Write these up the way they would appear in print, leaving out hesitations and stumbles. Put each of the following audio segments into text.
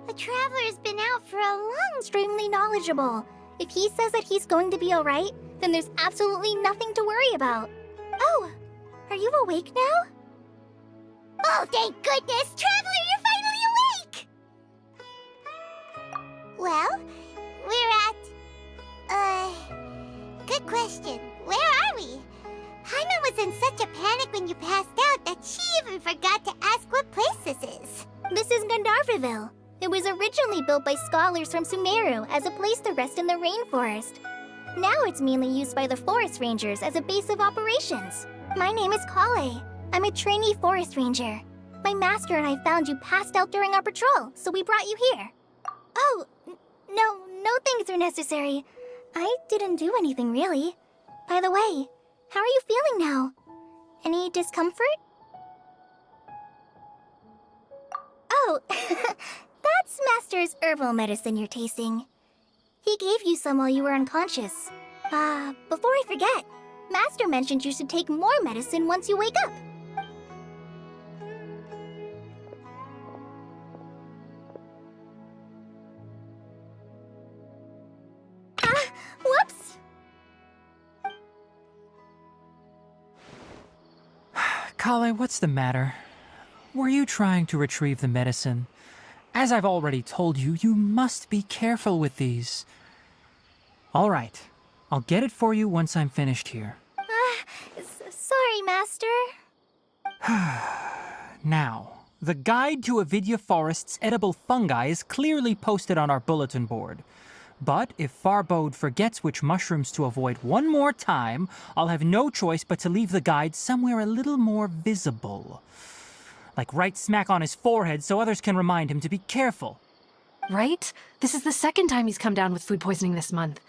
The Traveler's been out for a long time. Extremely knowledgeable. If he says that he's going to be alright, then there's absolutely nothing to worry about. Oh, are you awake now? Oh, thank goodness! Traveler, you're finally awake! Well, we're at... Good question. Where are we? Paimon was in such a panic when you passed out that she even forgot to ask what place this is. This is Gandharvaville. It was originally built by scholars from Sumeru as a place to rest in the rainforest. Now it's mainly used by the forest rangers as a base of operations. My name is Kale. I'm a trainee forest ranger. My master and I found you passed out during our patrol, so we brought you here. Oh, no things are necessary. I didn't do anything really. By the way, how are you feeling now? Any discomfort? Oh, that's Master's herbal medicine you're tasting. He gave you some while you were unconscious. Before I forget, Master mentioned you should take more medicine once you wake up. Whoops! Kale, what's the matter? Were you trying to retrieve the medicine? As I've already told you, you must be careful with these. All right, I'll get it for you once I'm finished here. Sorry, Master. Now, the guide to Avidya Forest's edible fungi is clearly posted on our bulletin board. But if Farbode forgets which mushrooms to avoid one more time, I'll have no choice but to leave the guide somewhere a little more visible. Like right smack on his forehead so others can remind him to be careful. Right? This is the second time he's come down with food poisoning this month.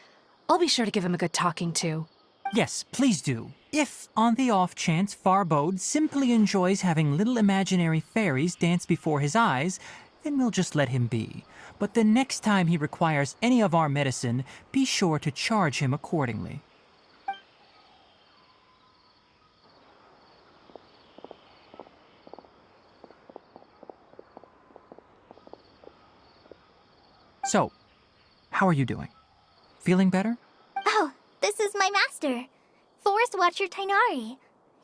I'll be sure to give him a good talking to. Yes, please do. If, on the off chance, Farbode simply enjoys having little imaginary fairies dance before his eyes, then we'll just let him be. But the next time he requires any of our medicine, be sure to charge him accordingly. So, how are you doing? Feeling better? Oh, this is my master, Forest Watcher Tainari.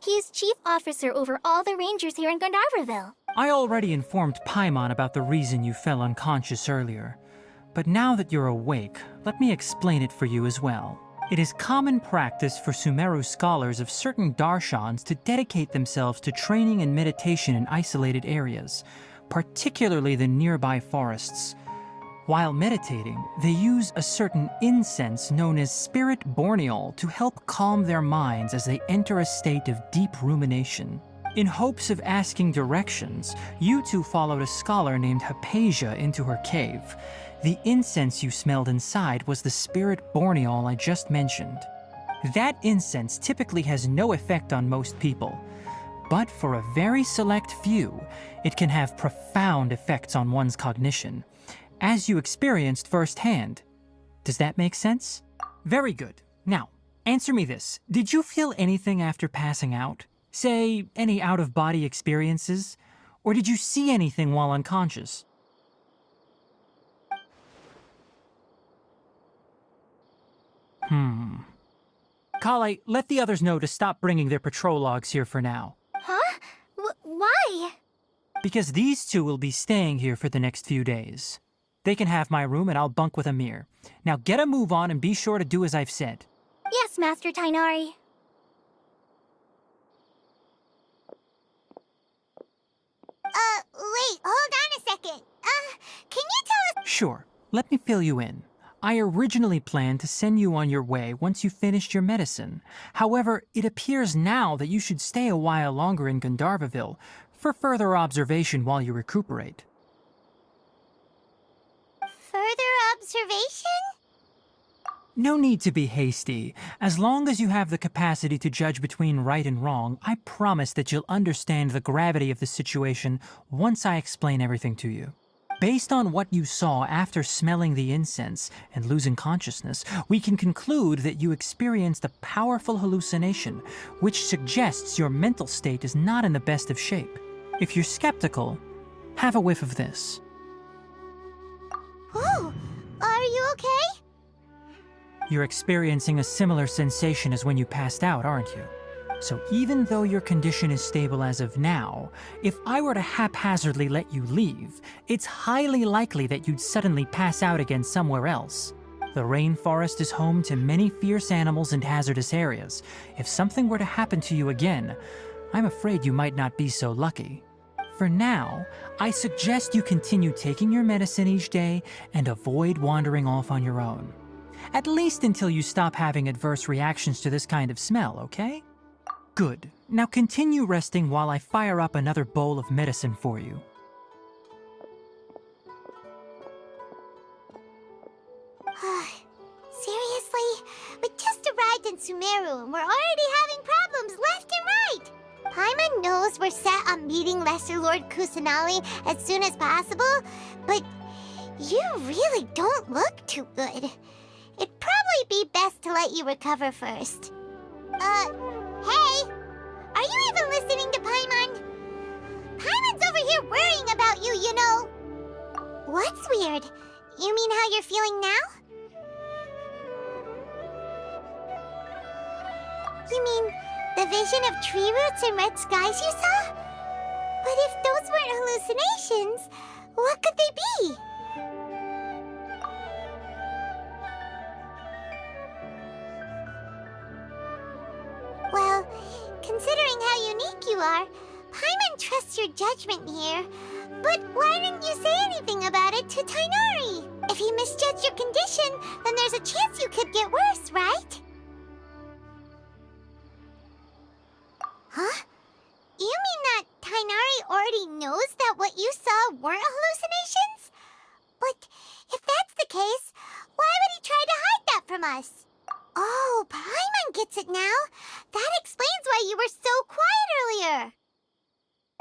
He is chief officer over all the rangers here in Gandharvaville. I already informed Paimon about the reason you fell unconscious earlier. But now that you're awake, let me explain it for you as well. It is common practice for Sumeru scholars of certain darshans to dedicate themselves to training and meditation in isolated areas, particularly the nearby forests. While meditating, they use a certain incense known as spirit borneol to help calm their minds as they enter a state of deep rumination. In hopes of asking directions, you two followed a scholar named Hypatia into her cave. The incense you smelled inside was the spirit borneol I just mentioned. That incense typically has no effect on most people, but for a very select few, it can have profound effects on one's cognition, as you experienced firsthand. Does that make sense? Very good. Now, answer me this. Did you feel anything after passing out? Say, any out-of-body experiences? Or did you see anything while unconscious? Kale, let the others know to stop bringing their patrol logs here for now. Huh? Why? Because these two will be staying here for the next few days. They can have my room and I'll bunk with Amir. Now get a move on and be sure to do as I've said. Yes, Master Tainari. Wait, hold on a second. Can you tell us— Sure, let me fill you in. I originally planned to send you on your way once you finished your medicine. However, it appears now that you should stay a while longer in Gandharvaville for further observation while you recuperate. further observation? No need to be hasty. As long as you have the capacity to judge between right and wrong, I promise that you'll understand the gravity of the situation once I explain everything to you. Based on what you saw after smelling the incense and losing consciousness, we can conclude that you experienced a powerful hallucination, which suggests your mental state is not in the best of shape. If you're skeptical, have a whiff of this. Whoa, are you okay? You're experiencing a similar sensation as when you passed out, aren't you? So even though your condition is stable as of now, if I were to haphazardly let you leave, it's highly likely that you'd suddenly pass out again somewhere else. The rainforest is home to many fierce animals and hazardous areas. If something were to happen to you again, I'm afraid you might not be so lucky. For now, I suggest you continue taking your medicine each day and avoid wandering off on your own. At least until you stop having adverse reactions to this kind of smell, okay? Good. Now continue resting while I fire up another bowl of medicine for you. Seriously? We just arrived in Sumeru and we're already having problems left and right! Paimon knows we're set on meeting Lesser Lord Kusanali as soon as possible, but you really don't look too good. It'd probably be best to let you recover first. Hey! Are you even listening to Paimon? Paimon's over here worrying about you, you know. What's weird? You mean how you're feeling now? You mean the vision of tree roots and red skies you saw? But if those weren't hallucinations, what could they be? Well, considering how unique you are, Paimon trusts your judgment here. But why didn't you say anything about it to Tainari? If he misjudged your condition, then there's a chance you could get worse, right? Huh? You mean that Tainari already knows that what you saw weren't hallucinations? But if that's the case, why would he try to hide that from us? Oh, Paimon gets it now. That explains why you were so quiet earlier.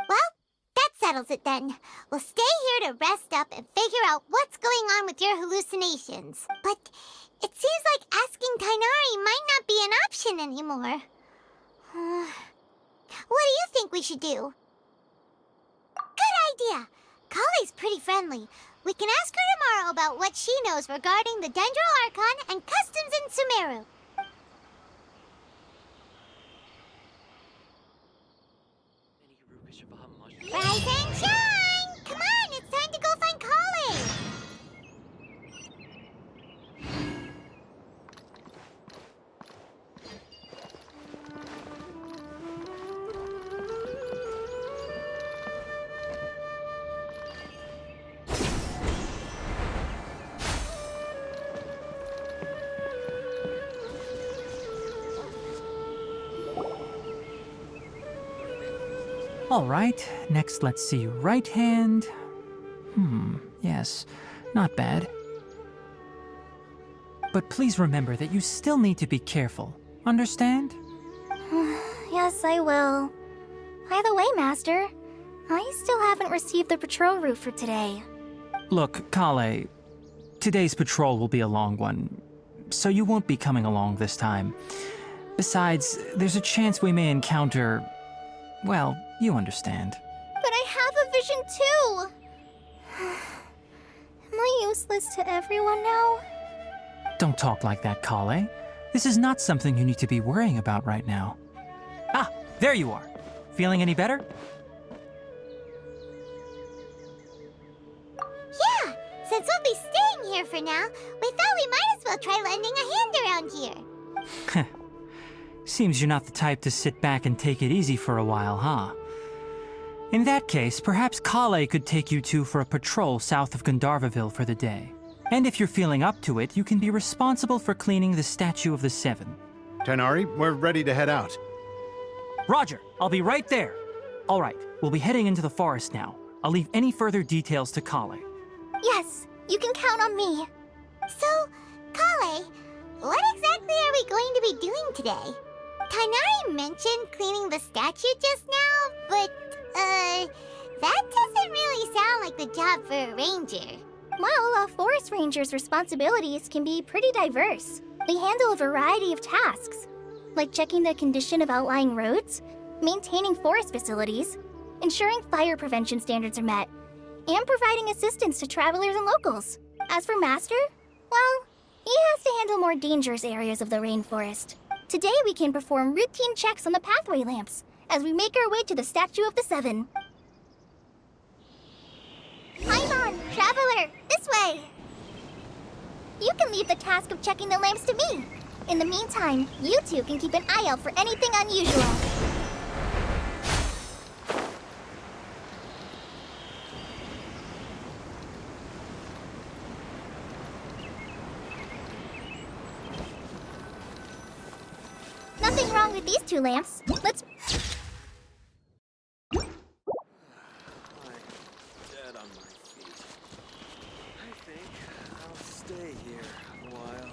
Well, that settles it then. We'll stay here to rest up and figure out what's going on with your hallucinations. But it seems like asking Tainari might not be an option anymore. What do you think we should do? Good idea. Kale's pretty friendly. We can ask her tomorrow about what she knows regarding the Dendro Archon and customs in Sumeru. Rise and shine! Come on, it's time to go find Kale! All right, next let's see. Right hand. Yes, not bad. But please remember that you still need to be careful. Understand? Yes, I will. By the way, Master, I still haven't received the patrol route for today. Look, Kale, today's patrol will be a long one, so you won't be coming along this time. Besides, there's a chance we may encounter... well, you understand. But I have a vision too! Am I useless to everyone now? Don't talk like that, Kale. This is not something you need to be worrying about right now. Ah, there you are. Feeling any better? Yeah! Since we'll be staying here for now, we thought we might as well try lending a hand around here. Seems you're not the type to sit back and take it easy for a while, huh? In that case, perhaps Kale could take you two for a patrol south of Gandharvaville for the day. And if you're feeling up to it, you can be responsible for cleaning the Statue of the Seven. Tighnari, we're ready to head out. Roger, I'll be right there. All right, we'll be heading into the forest now. I'll leave any further details to Kale. Yes, you can count on me. So, Kale, what exactly are we going to be doing today? Tighnari mentioned cleaning the statue just now, but, that doesn't really sound like the job for a ranger. Well, a forest ranger's responsibilities can be pretty diverse. They handle a variety of tasks, like checking the condition of outlying roads, maintaining forest facilities, ensuring fire prevention standards are met, and providing assistance to travelers and locals. As for Master, well, he has to handle more dangerous areas of the rainforest. Today we can perform routine checks on the pathway lamps as we make our way to the Statue of the Seven. Paimon, traveler, this way! You can leave the task of checking the lamps to me. In the meantime, you two can keep an eye out for anything unusual. Nothing wrong with these two lamps. Let's... I'm dead on my feet. I think I'll stay here a while.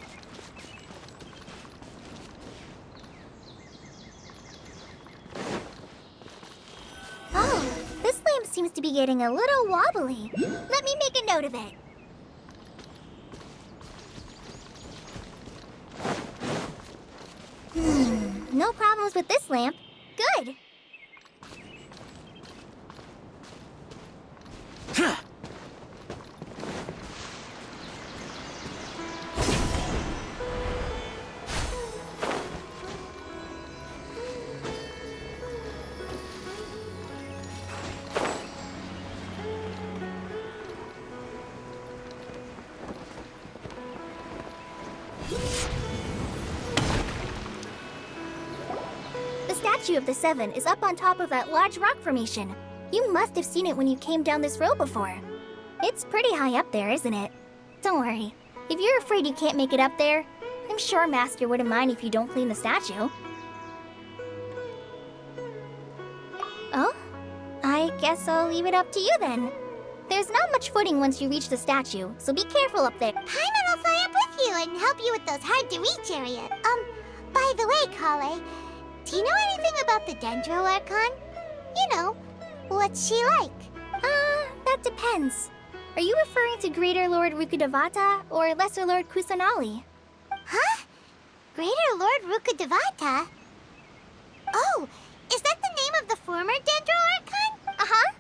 Oh, this lamp seems to be getting a little wobbly. Let me make a note of it. No problems with this lamp. Good. The Statue of the Seven is up on top of that large rock formation. You must have seen it when you came down this road before. It's pretty high up there, isn't it? Don't worry. If you're afraid you can't make it up there, I'm sure Master wouldn't mind if you don't clean the statue. Oh? I guess I'll leave it up to you then. There's not much footing once you reach the statue, so be careful up there. Paimon will fly up with you and help you with those hard-to-reach areas. By the way, Kale, do you know anything about the Dendro Archon? You know, what's she like? That depends. Are you referring to Greater Lord Rukkhadevata or Lesser Lord Kusanali? Huh? Greater Lord Rukkhadevata? Oh, is that the name of the former Dendro Archon? Uh-huh.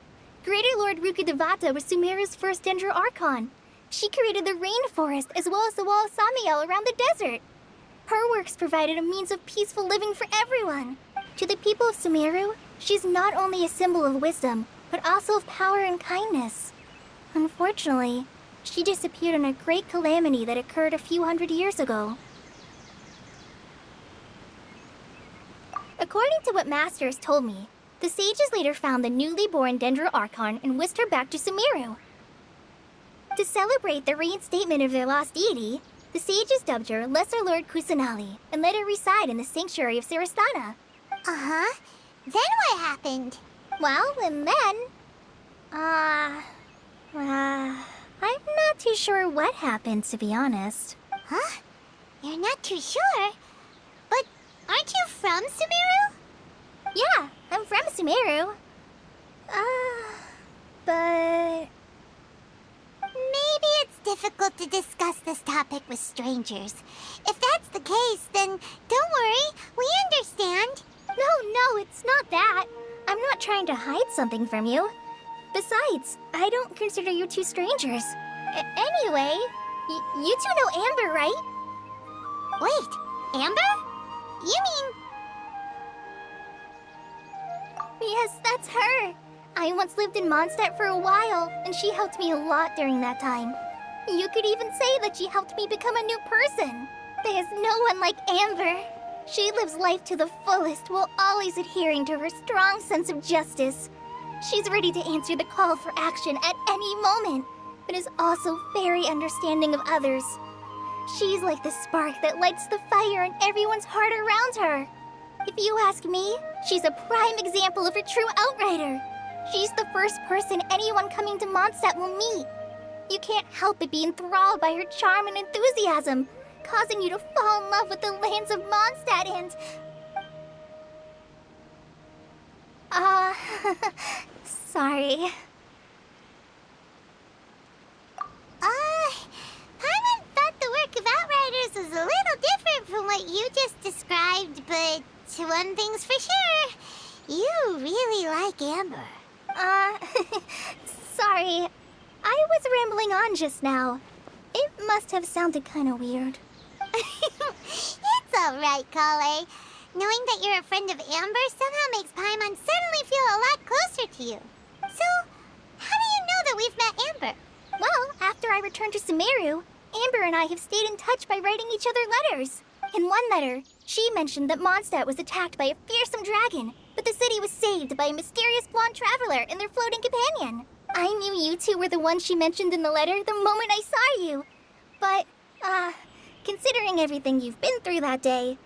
Greater Lord Rukkhadevata was Sumeru's first Dendro Archon. She created the rainforest as well as the wall of Samiel around the desert. Her works provided a means of peaceful living for everyone. To the people of Sumeru, she's not only a symbol of wisdom, but also of power and kindness. Unfortunately, she disappeared in a great calamity that occurred a few hundred years ago. According to what Master has told me, the sages later found the newly born Dendro Archon and whisked her back to Sumeru. To celebrate the reinstatement of their lost deity, the sages dubbed her Lesser Lord Kusanali and let her reside in the sanctuary of Sarasthana. Uh-huh. Then what happened? Well, and then... I'm not too sure what happened, to be honest. Huh? You're not too sure? But aren't you from Sumeru? Yeah, I'm from Sumeru. But... Maybe it's difficult to discuss this topic with strangers. If that's the case, then don't worry, we understand. No, it's not that. I'm not trying to hide something from you. Besides, I don't consider you two strangers. Anyway, you two know Amber, right? Wait, Amber? You mean... Yes, that's her. I once lived in Mondstadt for a while, and she helped me a lot during that time. You could even say that she helped me become a new person. There's no one like Amber. She lives life to the fullest while always adhering to her strong sense of justice. She's ready to answer the call for action at any moment, but is also very understanding of others. She's like the spark that lights the fire in everyone's heart around her. If you ask me, she's a prime example of a true outrider. She's the first person anyone coming to Mondstadt will meet. You can't help but be enthralled by her charm and enthusiasm, causing you to fall in love with the lands of Mondstadt and... sorry. Paimon thought the work of Outriders was a little different from what you just described, but one thing's for sure, you really like Amber. Sorry. I was rambling on just now. It must have sounded kind of weird. It's alright, Kale. Knowing that you're a friend of Amber somehow makes Paimon suddenly feel a lot closer to you. So, how do you know that we've met Amber? Well, after I returned to Sumeru, Amber and I have stayed in touch by writing each other letters. In one letter, she mentioned that Mondstadt was attacked by a fearsome dragon, but the city was saved by a mysterious blonde traveler and their floating companion. I knew you two were the ones she mentioned in the letter the moment I saw you. But, considering everything you've been through that day,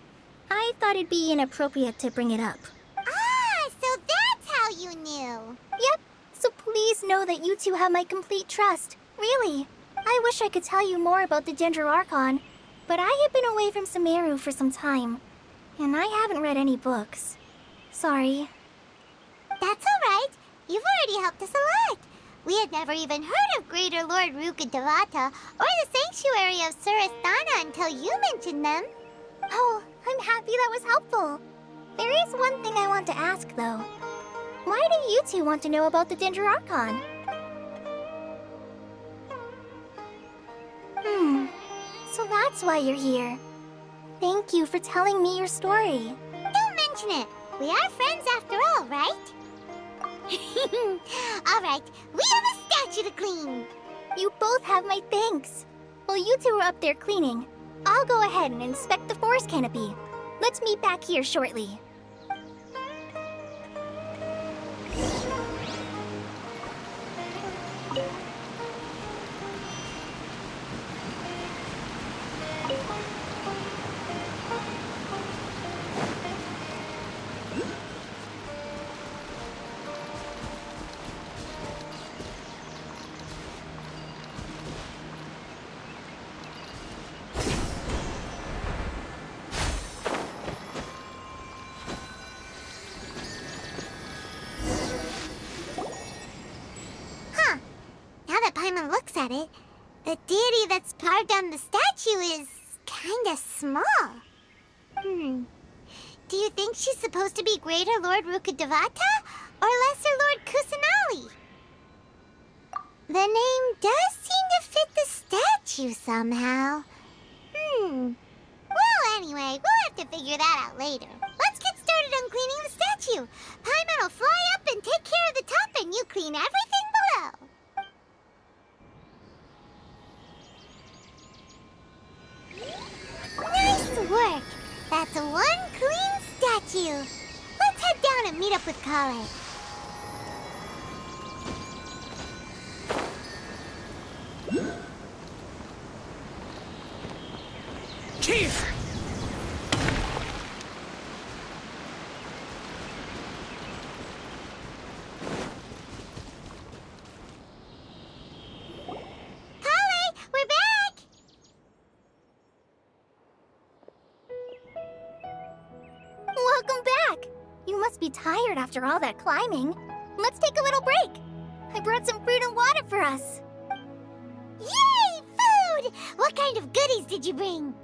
I thought it'd be inappropriate to bring it up. Ah, so that's how you knew. Yep, so please know that you two have my complete trust. Really. I wish I could tell you more about the Dendroarchon, but I have been away from Sumeru for some time, and I haven't read any books. Sorry. That's alright. You've already helped us a lot. We had never even heard of Greater Lord Rukkhadevata or the Sanctuary of Surasthana until you mentioned them. Oh, I'm happy that was helpful. There is one thing I want to ask, though. Why do you two want to know about the Dendroarchon? So that's why you're here. Thank you for telling me your story. Don't mention it. We are friends after all, right? Alright, we have a statue to clean. You both have my thanks. While you two are up there cleaning, I'll go ahead and inspect the forest canopy. Let's meet back here shortly. Paimon looks at it, the deity that's carved on the statue is kinda small. Do you think she's supposed to be Greater Lord Rukkhadevata or Lesser Lord Kusanali? The name does seem to fit the statue somehow. Well, anyway, we'll have to figure that out later. Let's get started on cleaning the statue. Paimon will fly up and take care of the top and you clean everything below. Nice work! That's one clean statue. Let's head down and meet up with Kale. Cheers! Kale, we're back! Welcome back! You must be tired after all that climbing. Let's take a little break. I brought some fruit and water for us. Yay, food! What kind of goodies did you bring?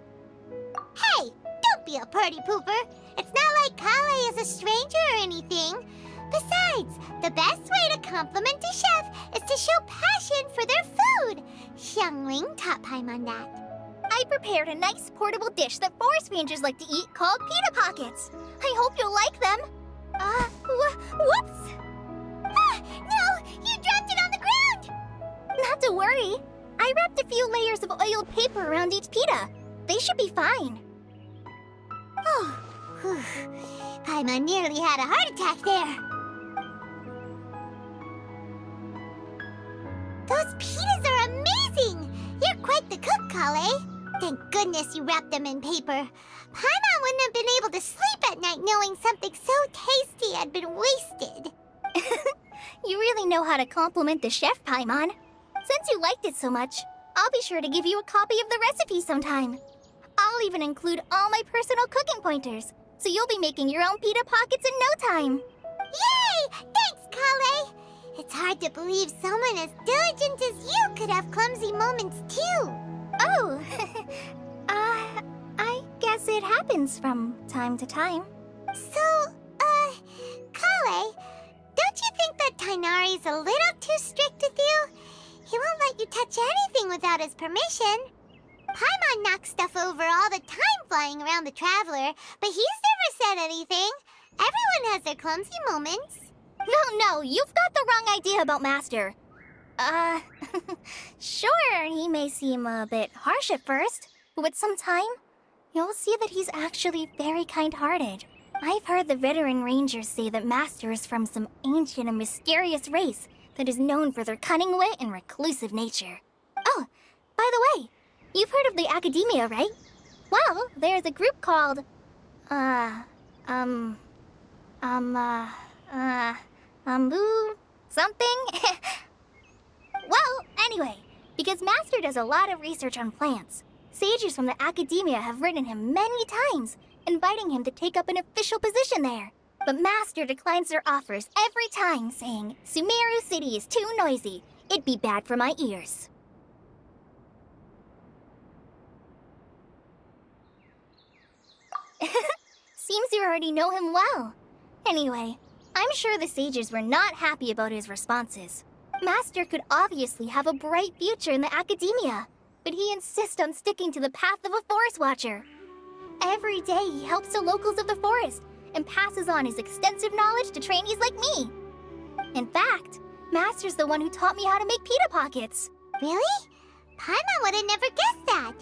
Hey, don't be a party pooper. It's not like Kale is a stranger or anything. Besides, the best way to compliment a chef is to show passion for their food. Xiangling taught Paimon that. I prepared a nice portable dish that forest rangers like to eat called pita pockets. I hope you'll like them. Whoops! Ah, no! You dropped it on the ground! Not to worry. I wrapped a few layers of oiled paper around each pita. They should be fine. Oh, whew. Paimon nearly had a heart attack there. Those pitas are amazing! You're quite the cook, Kale. Thank goodness you wrapped them in paper. Paimon wouldn't have been able to sleep at night knowing something so tasty had been wasted. You really know how to compliment the chef, Paimon. Since you liked it so much, I'll be sure to give you a copy of the recipe sometime. I'll even include all my personal cooking pointers, so you'll be making your own pita pockets in no time. Yay! Thanks, Kale! It's hard to believe someone as diligent as you could have clumsy moments too. Oh, I guess it happens from time to time. So, Kale, don't you think that Tainari's a little too strict with you? He won't let you touch anything without his permission. Paimon knocks stuff over all the time flying around the Traveler, but he's never said anything. Everyone has their clumsy moments. No, you've got the wrong idea about Master. Sure, he may seem a bit harsh at first, but with some time, you'll see that he's actually very kind-hearted. I've heard the veteran rangers say that Master is from some ancient and mysterious race that is known for their cunning wit and reclusive nature. Oh, by the way, you've heard of the Academia, right? Well, there's a group called, something? Well, anyway, because Master does a lot of research on plants, sages from the Academia have written him many times, inviting him to take up an official position there. But Master declines their offers every time, saying, Sumeru City is too noisy. It'd be bad for my ears. Seems you already know him well. Anyway, I'm sure the sages were not happy about his responses. Master could obviously have a bright future in the Academia, but he insists on sticking to the path of a forest watcher. Every day he helps the locals of the forest and passes on his extensive knowledge to trainees like me. In fact, Master's the one who taught me how to make pita pockets. Really? Paimon would have never guessed that.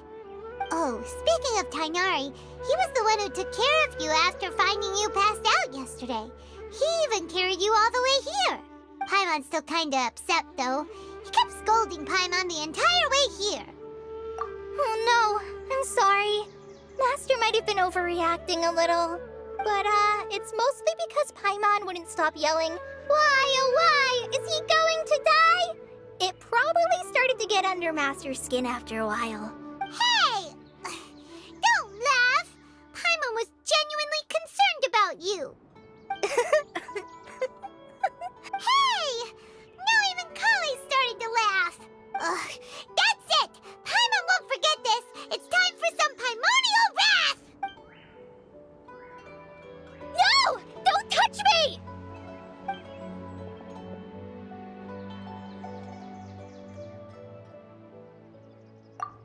Oh, speaking of Tainari, he was the one who took care of you after finding you passed out yesterday. He even carried you all the way here. Paimon's still kinda upset, though. He kept scolding Paimon the entire way here. Oh no, I'm sorry. Master might have been overreacting a little. But, it's mostly because Paimon wouldn't stop yelling, Why, oh why, is he going to die? It probably started to get under Master's skin after a while. Hey! Don't laugh! Paimon was genuinely concerned about you. Hey! Now even Kale started to laugh. Ugh, that's it! Paimon won't forget this! It's time for some Paimonial wrath! No! Don't touch me!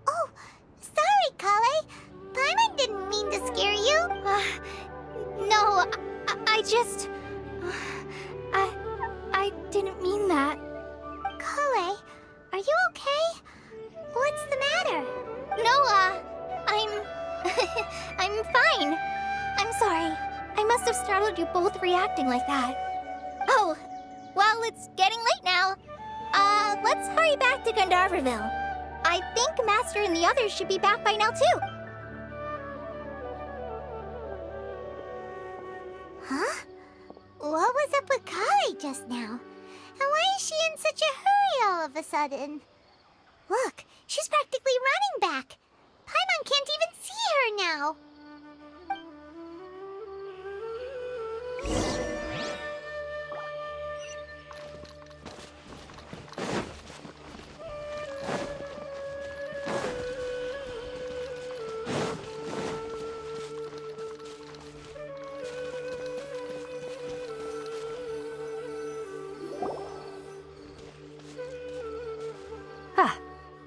Oh, sorry, Kale. Paimon didn't mean to scare you. No, I just... I didn't mean that. Kale, are you okay? What's the matter? No, I'm fine. I'm sorry. I must have startled you both reacting like that. Oh, well, it's getting late now. Let's hurry back to Gandharvaville. I think Master and the others should be back by now, too. Huh? What was up with Kale just now? And why is she in such a hurry all of a sudden? Look, she's practically running back. Paimon can't even see her now.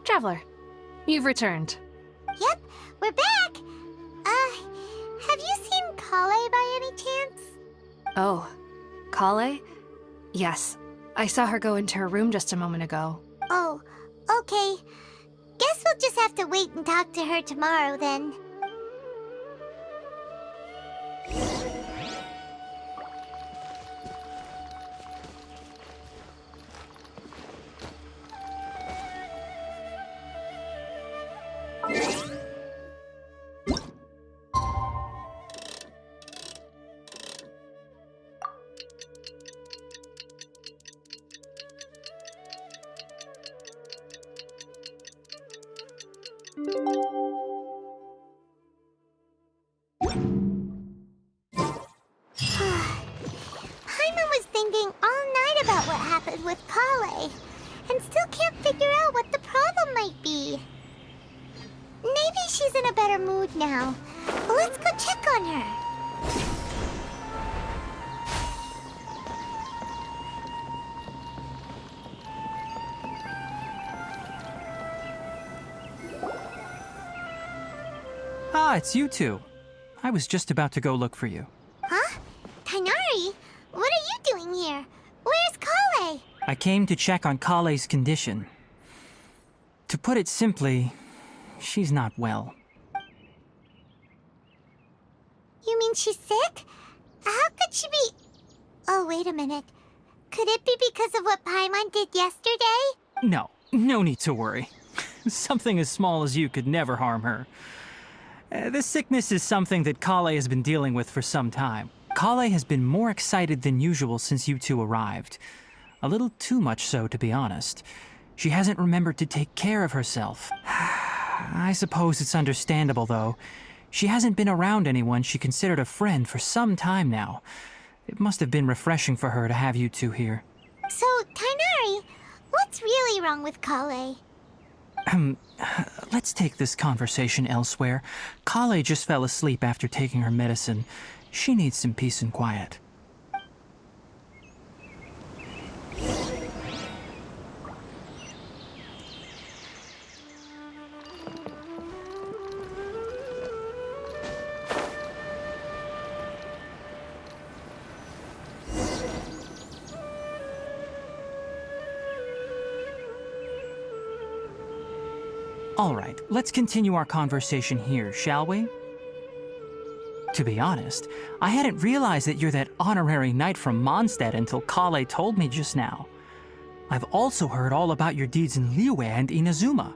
Traveler, you've returned. Yep, we're back. Have you seen Kale by any chance? Oh, Kale? Yes, I saw her go into her room just a moment ago. Oh, okay. Guess Guess we'll just have to wait and talk to her tomorrow then. Paimon was thinking all night about what happened with Kale, and still can't figure out what the problem might be. Maybe she's in a better mood now. Well, let's go check on her. Ah, it's you two. I was just about to go look for you. Huh? Tighnari? What are you doing here? Where's Kale? I came to check on Kale's condition. To put it simply, she's not well. You mean she's sick? How could she be... Oh, wait a minute. Could it be because of what Paimon did yesterday? No need to worry. Something as small as you could never harm her. This sickness is something that Kale has been dealing with for some time. Kale has been more excited than usual since you two arrived. A little too much so, to be honest. She hasn't remembered to take care of herself. I suppose it's understandable, though. She hasn't been around anyone she considered a friend for some time now. It must have been refreshing for her to have you two here. So, Tighnari, what's really wrong with Kale? Let's take this conversation elsewhere. Kale just fell asleep after taking her medicine. She needs some peace and quiet. All right, let's continue our conversation here, shall we? To be honest, I hadn't realized that you're that honorary knight from Mondstadt until Kale told me just now. I've also heard all about your deeds in Liyue and Inazuma.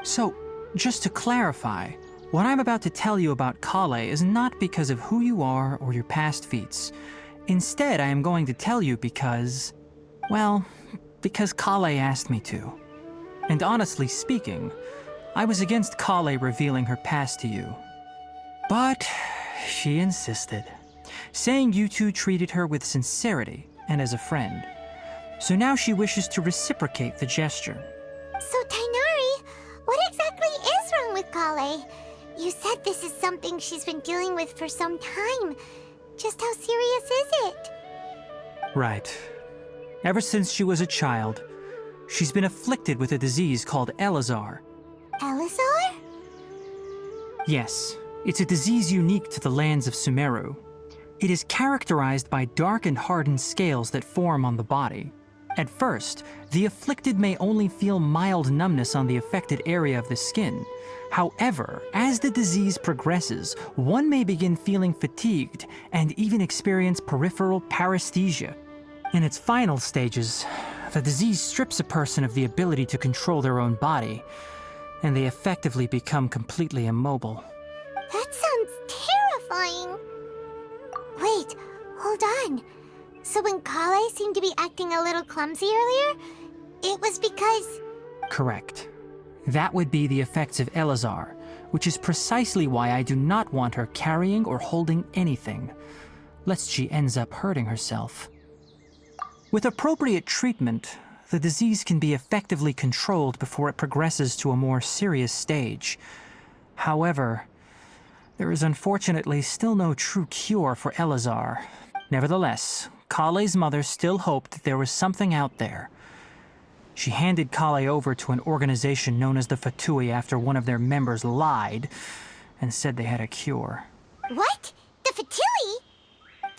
So, just to clarify, what I'm about to tell you about Kale is not because of who you are or your past feats. Instead, I am going to tell you because... well, because Kale asked me to. And honestly speaking, I was against Kale revealing her past to you. But she insisted, saying you two treated her with sincerity and as a friend. So now she wishes to reciprocate the gesture. So, Tighnari, what exactly is wrong with Kale? You said this is something she's been dealing with for some time. Just how serious is it? Right. Ever since she was a child, she's been afflicted with a disease called Elazar. Elazar? Yes, it's a disease unique to the lands of Sumeru. It is characterized by dark and hardened scales that form on the body. At first, the afflicted may only feel mild numbness on the affected area of the skin. However, as the disease progresses, one may begin feeling fatigued and even experience peripheral paresthesia. In its final stages, the disease strips a person of the ability to control their own body, and they effectively become completely immobile. That sounds terrifying. Wait, hold on. So when Kale seemed to be acting a little clumsy earlier, it was because... Correct. That would be the effects of Elazar, which is precisely why I do not want her carrying or holding anything, lest she ends up hurting herself. With appropriate treatment, the disease can be effectively controlled before it progresses to a more serious stage. However, there is unfortunately still no true cure for Elazar. Nevertheless, Kale's mother still hoped that there was something out there. She handed Kale over to an organization known as the Fatui after one of their members lied and said they had a cure. What? The Fatui?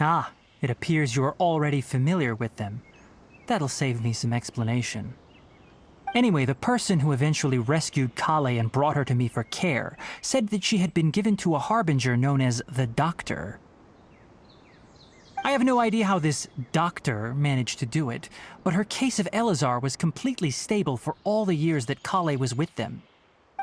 Ah, it appears you are already familiar with them. That'll save me some explanation. Anyway, the person who eventually rescued Kale and brought her to me for care said that she had been given to a harbinger known as the Doctor. I have no idea how this doctor managed to do it, but her case of Elazar was completely stable for all the years that Kale was with them.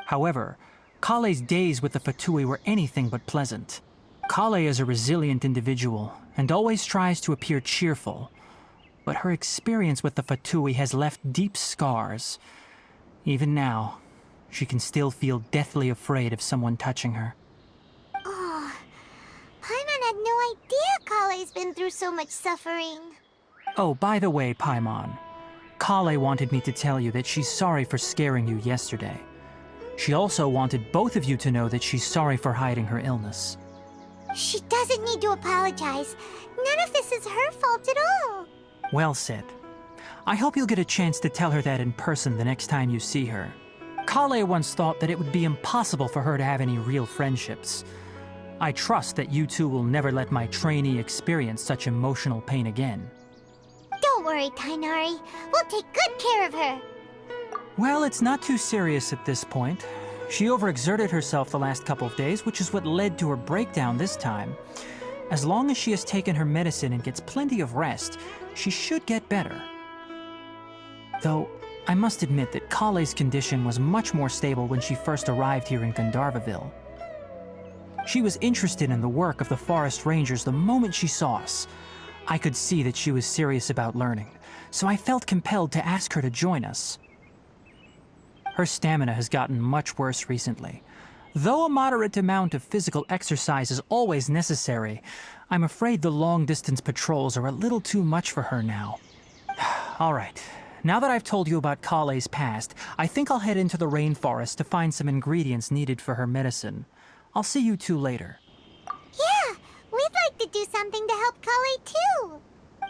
However, Kale's days with the Fatui were anything but pleasant. Kale is a resilient individual and always tries to appear cheerful, but her experience with the Fatui has left deep scars. Even now, she can still feel deathly afraid of someone touching her. Oh, Paimon had no idea Kale's been through so much suffering. Oh, by the way, Paimon, Kale wanted me to tell you that she's sorry for scaring you yesterday. She also wanted both of you to know that she's sorry for hiding her illness. She doesn't need to apologize. None of this is her fault at all. Well said. I hope you'll get a chance to tell her that in person the next time you see her. Kale once thought that it would be impossible for her to have any real friendships. I trust that you two will never let my trainee experience such emotional pain again. Don't worry, Tainari. We'll take good care of her. Well, it's not too serious at this point. She overexerted herself the last couple of days, which is what led to her breakdown this time. As long as she has taken her medicine and gets plenty of rest, she should get better. Though, I must admit that Kale's condition was much more stable when she first arrived here in Gandharvaville. She was interested in the work of the forest rangers the moment she saw us. I could see that she was serious about learning, so I felt compelled to ask her to join us. Her stamina has gotten much worse recently. Though a moderate amount of physical exercise is always necessary, I'm afraid the long-distance patrols are a little too much for her now. All right, now that I've told you about Kale's past, I think I'll head into the rainforest to find some ingredients needed for her medicine. I'll see you two later. Yeah, we'd like to do something to help Kale too.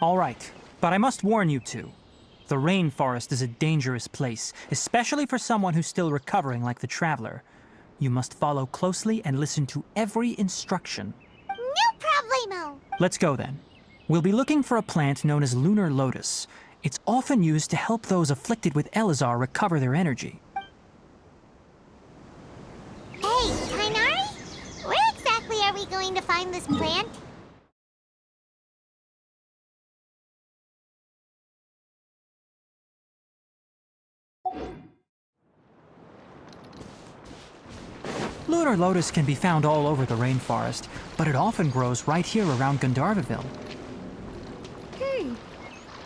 All right, but I must warn you two. The rainforest is a dangerous place, especially for someone who's still recovering like the Traveler. You must follow closely and listen to every instruction. No problemo. Let's go then. We'll be looking for a plant known as lunar lotus. It's often used to help those afflicted with Elazar recover their energy. Hey, Tainari? Where exactly are we going to find this plant? Lunar lotus can be found all over the rainforest, but it often grows right here around Gandharvaville.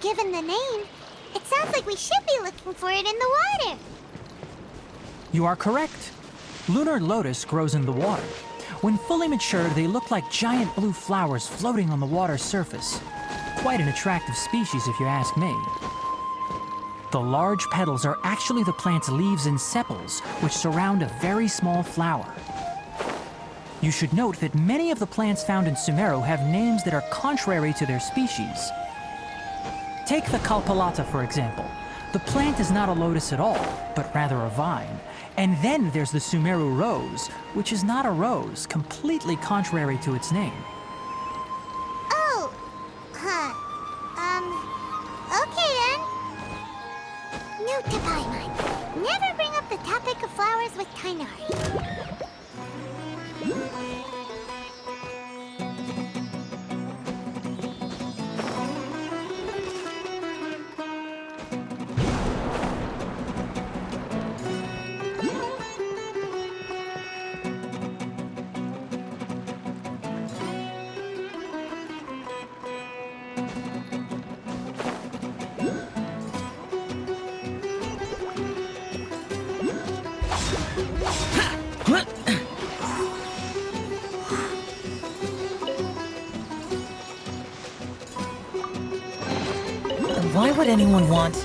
Given the name, it sounds like we should be looking for it in the water. You are correct. Lunar lotus grows in the water. When fully matured, they look like giant blue flowers floating on the water's surface. Quite an attractive species, if you ask me. The large petals are actually the plant's leaves and sepals, which surround a very small flower. You should note that many of the plants found in Sumeru have names that are contrary to their species. Take the Kalpalata, for example. The plant is not a lotus at all, but rather a vine. And then there's the Sumeru rose, which is not a rose, completely contrary to its name. Oh, okay then. Note to Paimon. Never bring up the topic of flowers with Tainari. Why would anyone want...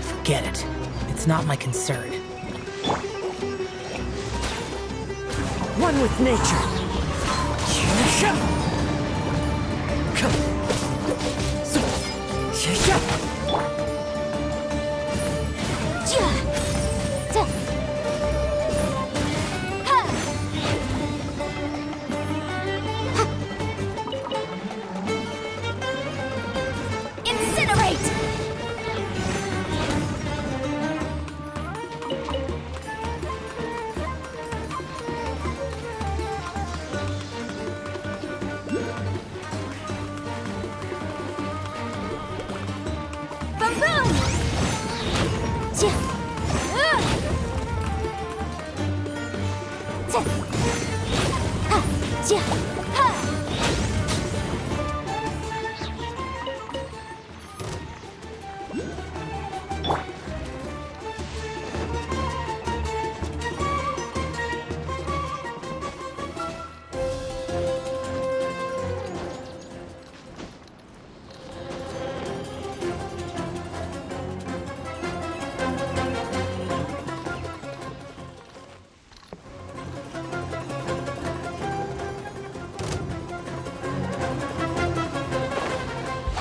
Forget it. It's not my concern. One with nature.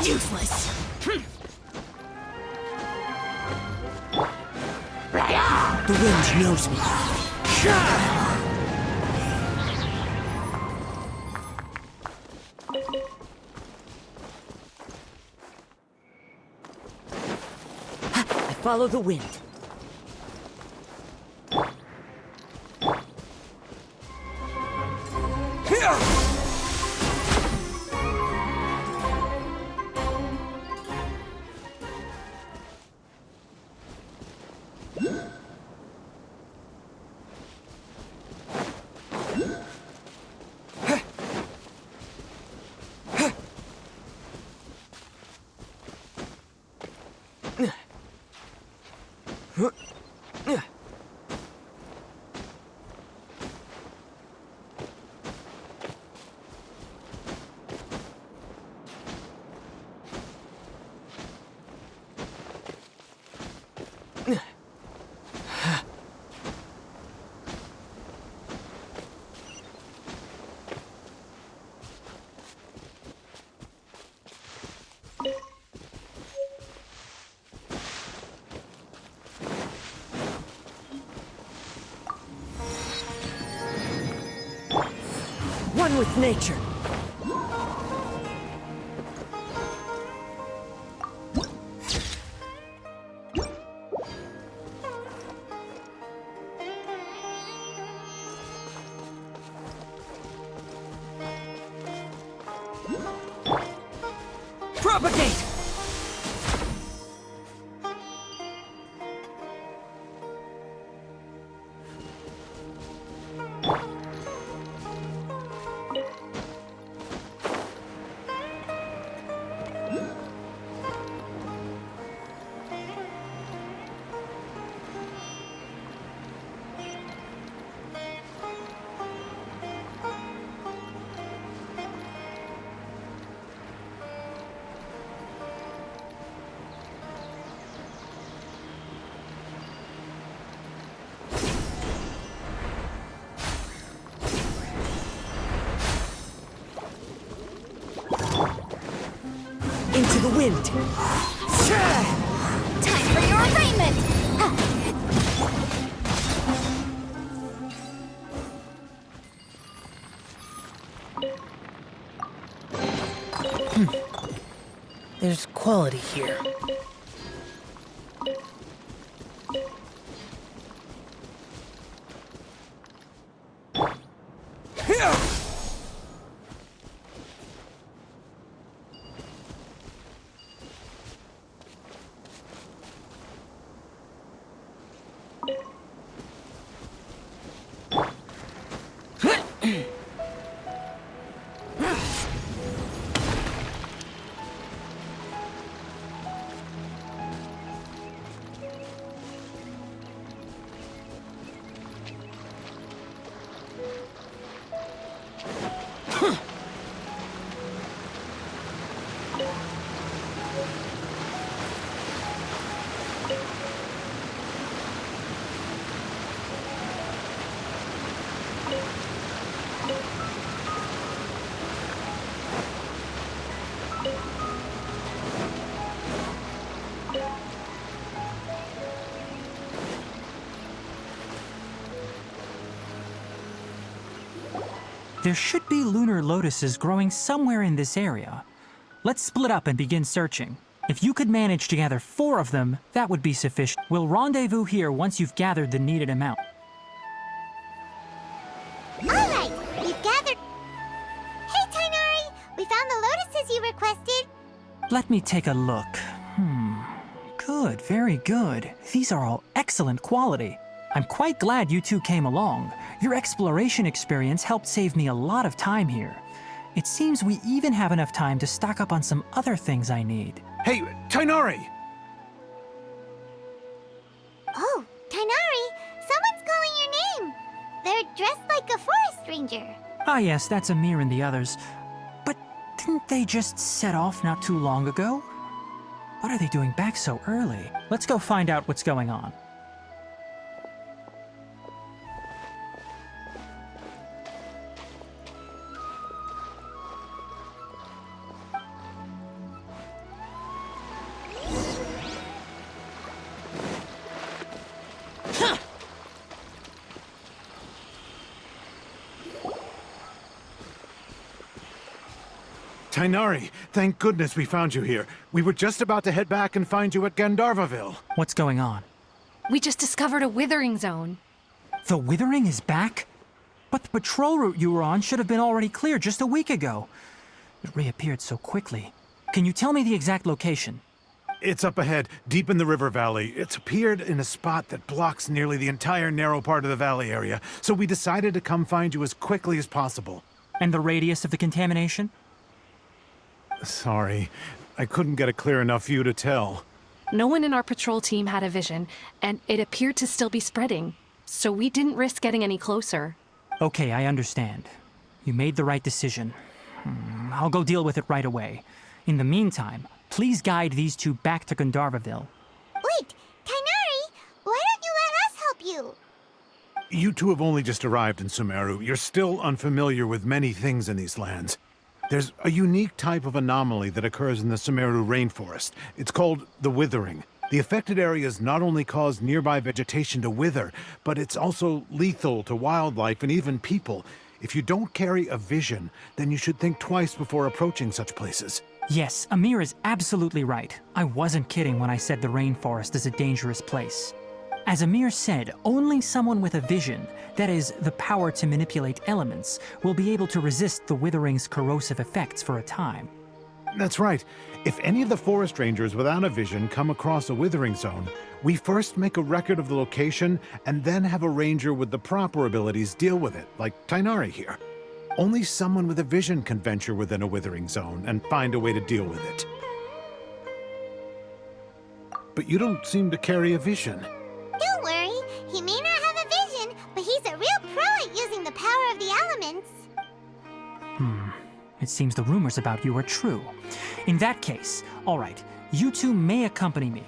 Useless. The wind knows me. I follow the wind. One with nature. Propagate! Into the wind. Time for your arraignment! There's quality here. There should be lunar lotuses growing somewhere in this area. Let's split up and begin searching. If you could manage to gather 4 of them, that would be sufficient. We'll rendezvous here once you've gathered the needed amount. All right, we've gathered... Hey, Tainari! We found the lotuses you requested. Let me take a look. Good, very good. These are all excellent quality. I'm quite glad you two came along. Your exploration experience helped save me a lot of time here. It seems we even have enough time to stock up on some other things I need. Hey, Tainari! Oh, Tainari, someone's calling your name. They're dressed like a forest ranger. Ah yes, that's Amir and the others. But didn't they just set off not too long ago? What are they doing back so early? Let's go find out what's going on. Tainari, thank goodness we found you here. We were just about to head back and find you at Gandharvaville. What's going on? We just discovered a withering zone. The Withering is back? But the patrol route you were on should have been already cleared just a week ago. It reappeared so quickly. Can you tell me the exact location? It's up ahead, deep in the river valley. It's appeared in a spot that blocks nearly the entire narrow part of the valley area, so we decided to come find you as quickly as possible. And the radius of the contamination? Sorry, I couldn't get a clear enough view to tell. No one in our patrol team had a vision, and it appeared to still be spreading, so we didn't risk getting any closer. Okay, I understand. You made the right decision. I'll go deal with it right away. In the meantime, please guide these two back to Gandharvaville. Wait, Tainari, why don't you let us help you? You two have only just arrived in Sumeru. You're still unfamiliar with many things in these lands. There's a unique type of anomaly that occurs in the Sumeru rainforest. It's called the Withering. The affected areas not only cause nearby vegetation to wither, but it's also lethal to wildlife and even people. If you don't carry a vision, then you should think twice before approaching such places. Yes, Amir is absolutely right. I wasn't kidding when I said the rainforest is a dangerous place. As Amir said, only someone with a vision, that is, the power to manipulate elements, will be able to resist the Withering's corrosive effects for a time. That's right. If any of the forest rangers without a vision come across a Withering zone, we first make a record of the location and then have a ranger with the proper abilities deal with it, like Tainari here. Only someone with a vision can venture within a Withering zone and find a way to deal with it. But you don't seem to carry a vision. Don't worry, he may not have a vision, but he's a real pro at using the power of the elements. It seems the rumors about you are true. In that case, all right, you two may accompany me.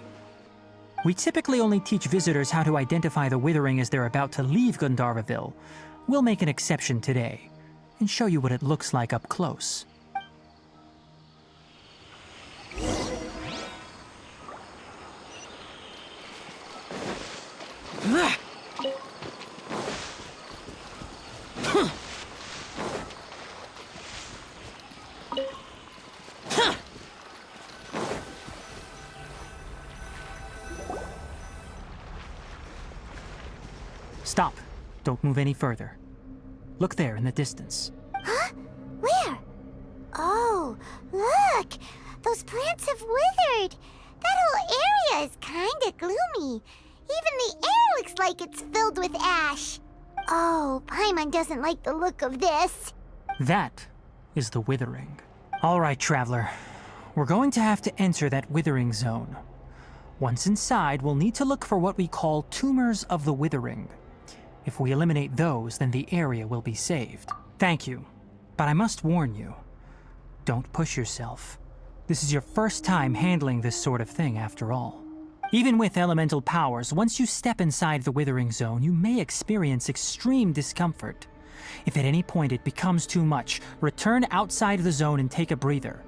We typically only teach visitors how to identify the Withering as they're about to leave Gandharvaville. We'll make an exception today and show you what it looks like up close. Stop. Don't move any further. Look there in the distance. Huh? Where? Oh, look! Those plants have withered! That whole area is kinda gloomy. Even the air looks like it's filled with ash. Oh, Paimon doesn't like the look of this. That is the Withering. All right, Traveler. We're going to have to enter that Withering zone. Once inside, we'll need to look for what we call tumors of the Withering. If we eliminate those, then the area will be saved. Thank you, but I must warn you. Don't push yourself. This is your first time handling this sort of thing, after all. Even with elemental powers, once you step inside the Withering zone, you may experience extreme discomfort. If at any point it becomes too much, return outside the zone and take a breather.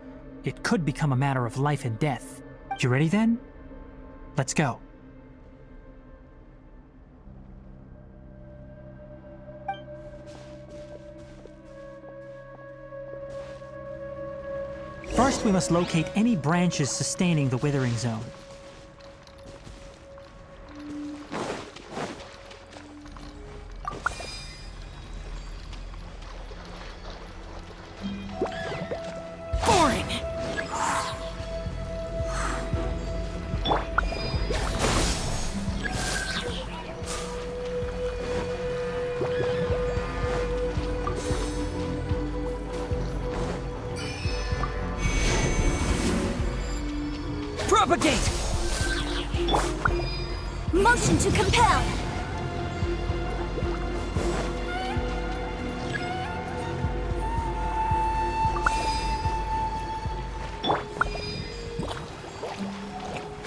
It could become a matter of life and death. You ready then? Let's go. First, we must locate any branches sustaining the Withering zone. Boring! Propagate! Motion to compel!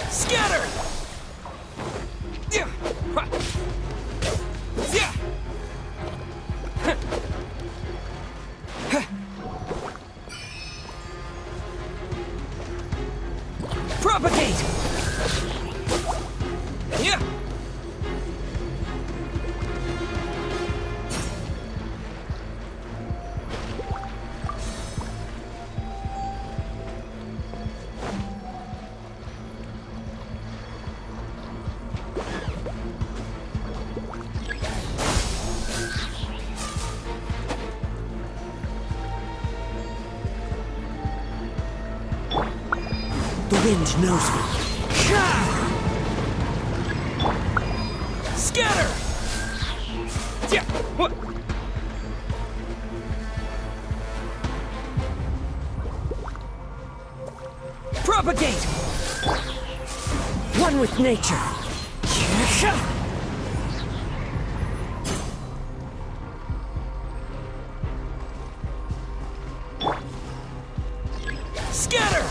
Scatter! Yeah. Ha. Yeah. Huh. Huh. Propagate! Yeah. The wind knows me. Scatter! Yeah. What? Propagate! One with nature. Scatter!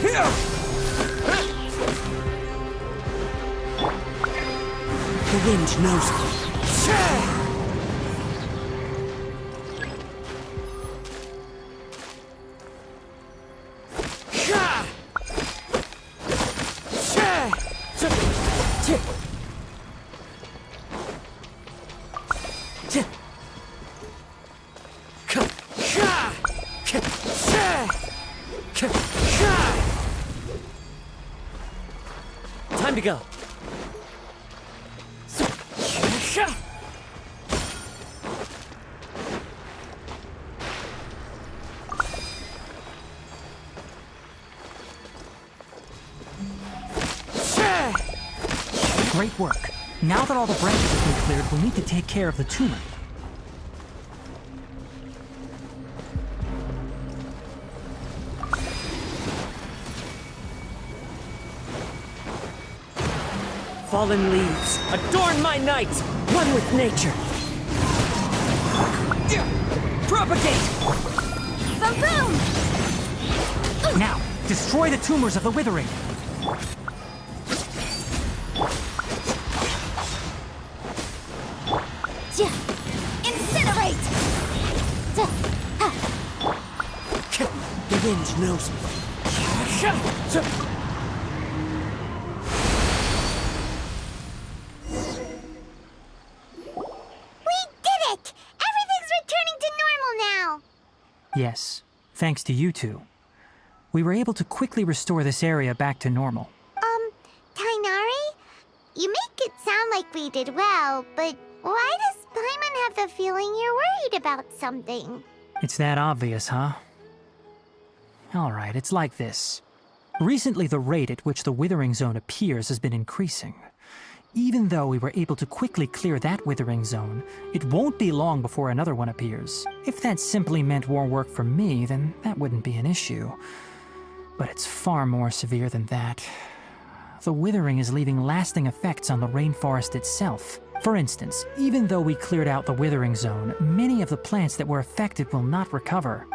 Here! The wind knows me. Time to go. Great work. Now that all the branches have been cleared, we'll need to take care of the tumor. Fallen leaves, adorn my night. One with nature. Propagate! Boom! Now, destroy the tumors of the withering. Incinerate! The wind knows me. We did it! Everything's returning to normal now! Yes, thanks to you two. We were able to quickly restore this area back to normal. Tainari? You make it sound like we did well, but why does Paimon have the feeling you're worried about something? It's that obvious, huh? Alright, it's like this. Recently, the rate at which the withering zone appears has been increasing. Even though we were able to quickly clear that withering zone, it won't be long before another one appears. If that simply meant more work for me, then that wouldn't be an issue. But it's far more severe than that. The withering is leaving lasting effects on the rainforest itself. For instance, even though we cleared out the withering zone, many of the plants that were affected will not recover.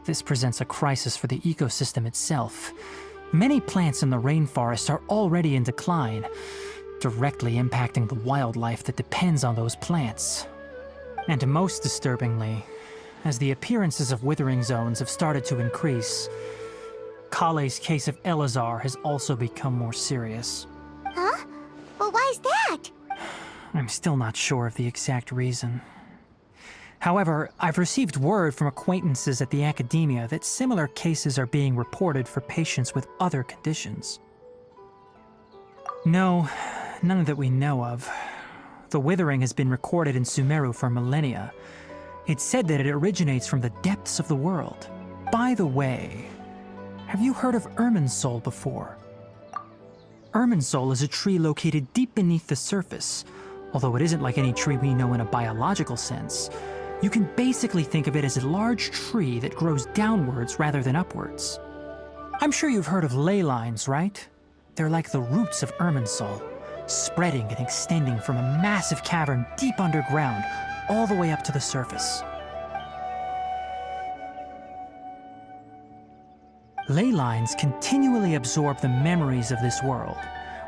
This presents a crisis for the ecosystem itself. Many plants in the rainforest are already in decline, directly impacting the wildlife that depends on those plants. And most disturbingly, as the appearances of withering zones have started to increase, Kale's case of Elazar has also become more serious. Huh? Well, why's that? I'm still not sure of the exact reason. However, I've received word from acquaintances at the academia that similar cases are being reported for patients with other conditions. No, none that we know of. The withering has been recorded in Sumeru for millennia. It's said that it originates from the depths of the world. By the way, have you heard of Irminsul before? Irminsul is a tree located deep beneath the surface, Although it isn't like any tree we know in a biological sense, you can basically think of it as a large tree that grows downwards rather than upwards. I'm sure you've heard of ley lines, right? They're like the roots of Irminsul, spreading and extending from a massive cavern deep underground all the way up to the surface. Ley lines continually absorb the memories of this world,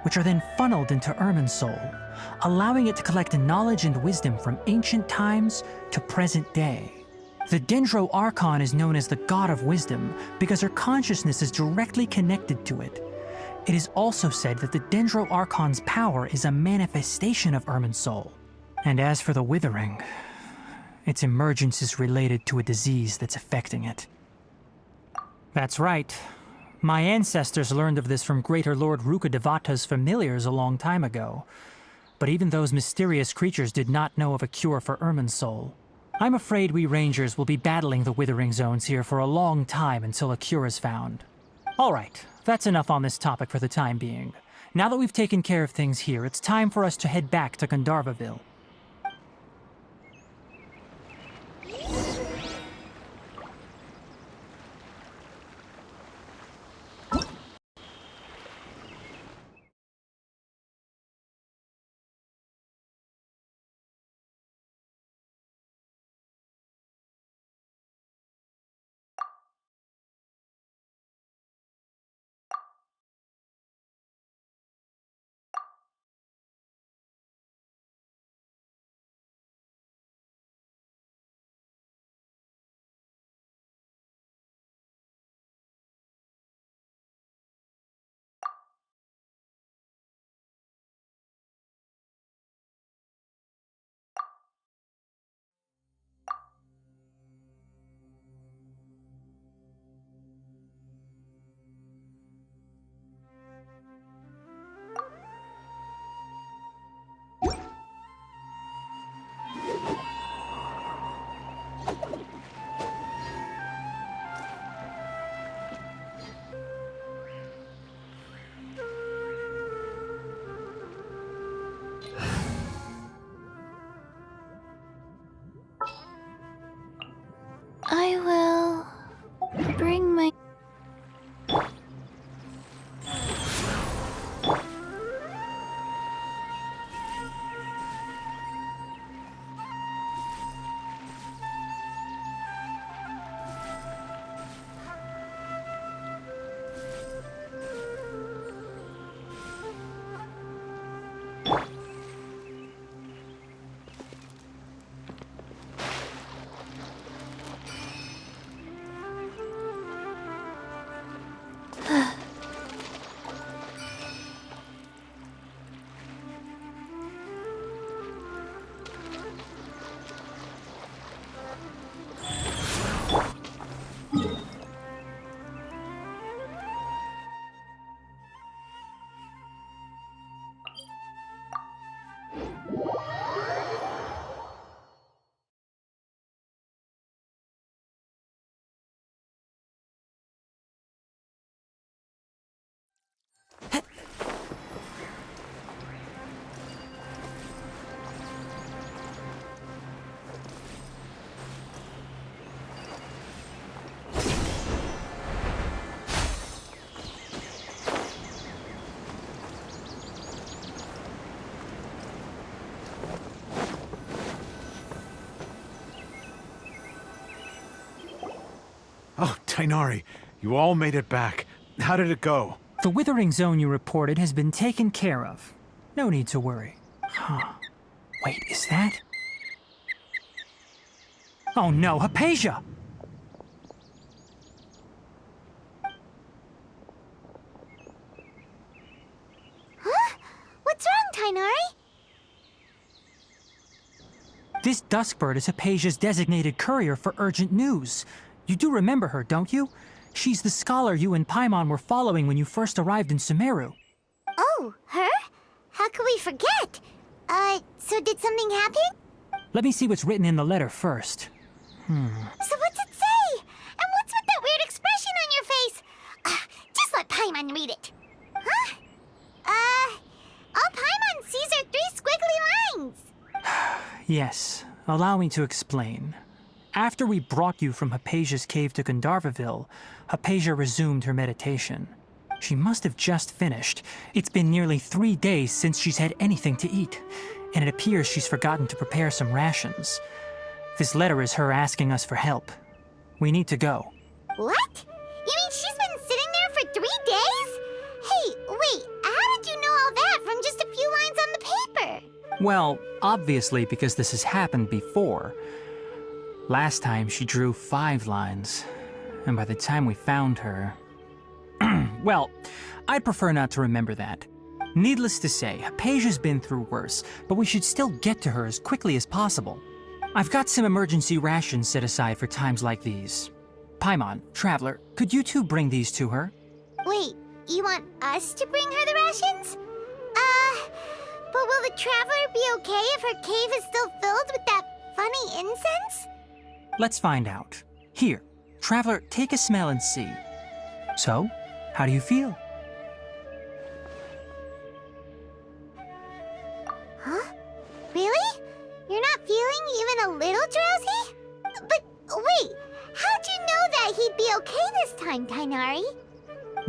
which are then funneled into Irminsul, allowing it to collect knowledge and wisdom from ancient times to present day. The Dendro Archon is known as the God of Wisdom because her consciousness is directly connected to it. It is also said that the Dendro Archon's power is a manifestation of Irminsul. And as for the Withering, its emergence is related to a disease that's affecting it. That's right. My ancestors learned of this from Greater Lord Rukkhadevata's familiars a long time ago. But even those mysterious creatures did not know of a cure for Irminsul. I'm afraid we Rangers will be battling the Withering Zones here for a long time until a cure is found. Alright, that's enough on this topic for the time being. Now that we've taken care of things here, it's time for us to head back to Gandharvaville. I will bring my... Oh, Tainari, you all made it back. How did it go? The Withering Zone you reported has been taken care of. No need to worry. Huh. Wait, is that? Oh no, Hypatia! Huh? What's wrong, Tainari? This Duskbird is Hypatia's designated courier for urgent news. You do remember her, don't you? She's the scholar you and Paimon were following when you first arrived in Sumeru. Oh, her? How could we forget? So did something happen? Let me see what's written in the letter first. So what's it say? And what's with that weird expression on your face? Just let Paimon read it. Huh? All Paimon sees are 3 squiggly lines. Yes, allow me to explain. After we brought you from Hypatia's cave to Gandharvaville, Hypatia resumed her meditation. She must have just finished. It's been nearly 3 days since she's had anything to eat, and it appears she's forgotten to prepare some rations. This letter is her asking us for help. We need to go. What? You mean she's been sitting there for 3 days? Hey, wait, how did you know all that from just a few lines on the paper? Well, obviously because this has happened before. Last time she drew 5 lines, and by the time we found her... Well, I'd prefer not to remember that. Needless to say, Hypatia's been through worse, but we should still get to her as quickly as possible. I've got some emergency rations set aside for times like these. Paimon, Traveler, could you two bring these to her? Wait, you want us to bring her the rations? But will the Traveler be okay if her cave is still filled with that funny incense? Let's find out. Here, Traveler, take a smell and see. So, how do you feel? Huh? Really? You're not feeling even a little drowsy? But wait, how'd you know that he'd be okay this time, Tainari?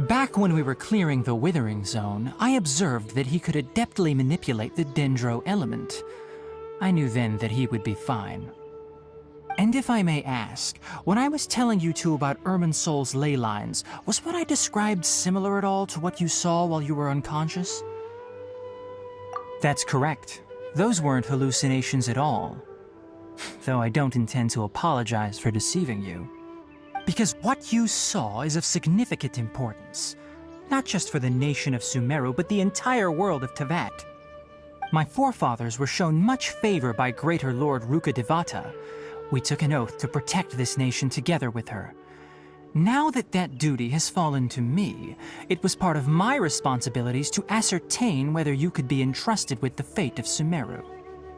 Back when we were clearing the Withering Zone, I observed that he could adeptly manipulate the Dendro element. I knew then that he would be fine. And if I may ask, when I was telling you two about Irminsol's ley lines, was what I described similar at all to what you saw while you were unconscious? That's correct. Those weren't hallucinations at all. Though I don't intend to apologize for deceiving you. Because what you saw is of significant importance. Not just for the nation of Sumeru, but the entire world of Teyvat. My forefathers were shown much favor by Greater Lord Rukkhadevata. We took an oath to protect this nation together with her. Now that that duty has fallen to me, it was part of my responsibilities to ascertain whether you could be entrusted with the fate of Sumeru.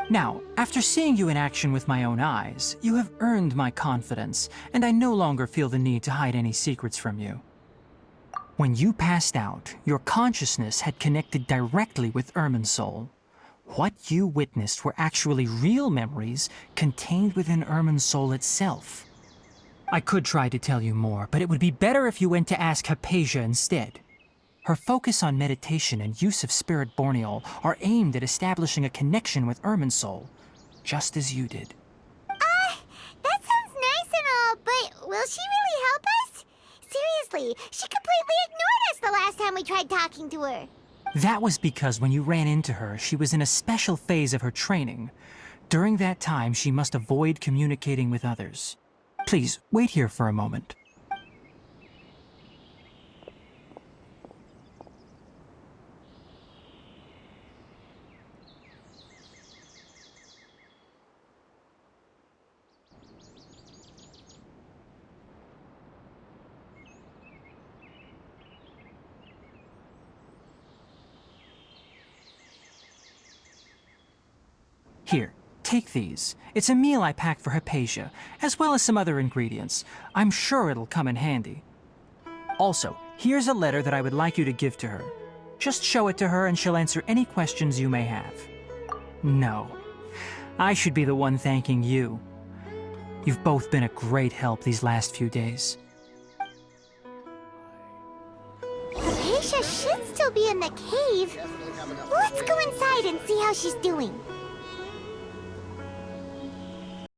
Now, after seeing you in action with my own eyes, you have earned my confidence, and I no longer feel the need to hide any secrets from you. When you passed out, your consciousness had connected directly with Irminsol. What you witnessed were actually real memories contained within Irminsol itself. I could try to tell you more, but it would be better if you went to ask Hypatia instead. Her focus on meditation and use of Spirit Borneol are aimed at establishing a connection with Irminsol, just as you did. That sounds nice and all, but will she really help us? Seriously, she completely ignored us the last time we tried talking to her. That was because when you ran into her, she was in a special phase of her training. During that time, she must avoid communicating with others. Please, wait here for a moment. Here, take these. It's a meal I packed for Hypatia, as well as some other ingredients. I'm sure it'll come in handy. Also, here's a letter that I would like you to give to her. Just show it to her and she'll answer any questions you may have. No, I should be the one thanking you. You've both been a great help these last few days. Hypatia should still be in the cave. Let's go inside and see how she's doing.